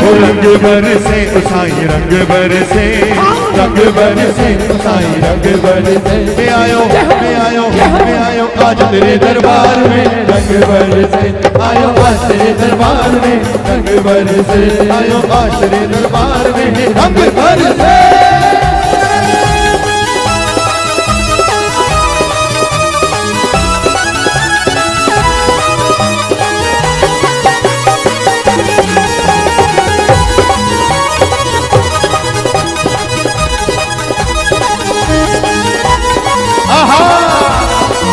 रंग बरसे साईं रंग बरसे, रंग बरसे साईं रंग बरसे। मैं आयो आज तेरे दरबार में रंग बरसे, आयो आज तेरे दरबार में रंग बरसे, आयो आज तेरे दरबार में रंग बरसे।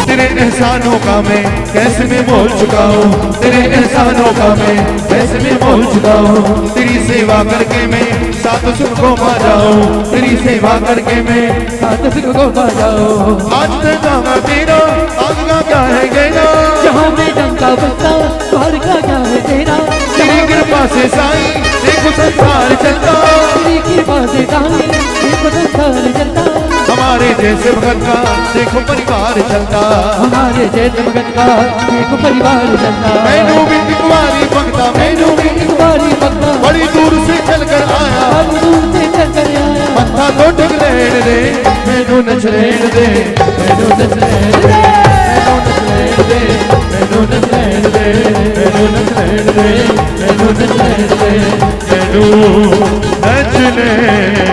तेरे एहसानों का मैं कैसे मैं भूल चुका हूँ, तेरे एहसानों का मैं कैसे मैं भूल चुका हूँ। तेरी सेवा करके मैं सात सुख को पा जाऊँ, तेरी सेवा करके मैं सात सुख को पा जाऊँ। आज तक तेरा आगे क्या है कहना, जहाँ में डंका बजता द्वार का क्या है तेरा। तेरी कृपा से साईं देखो संसार चलता, तेरी कृपा से साईं देखो संसार चलता। हमारे जैसे भगत का देखो परिवार चलता, हमारे जैसे भगत का देखो परिवार चलता। मैनू भी कुंवारी भगता, मैनू भी कुंवारी भगता, बड़ी दूर से चल कर आया, बड़ी दूर से चल कर आया। मत्था तो टिक लेन दे, मैनू नच लेन दे, मैनू नच लेन दे, मैनू नच लेन दे, मैनू नच लेन दे, मैनू नच लेन दे, मैनू नच लेन दे, मैनू नच लेन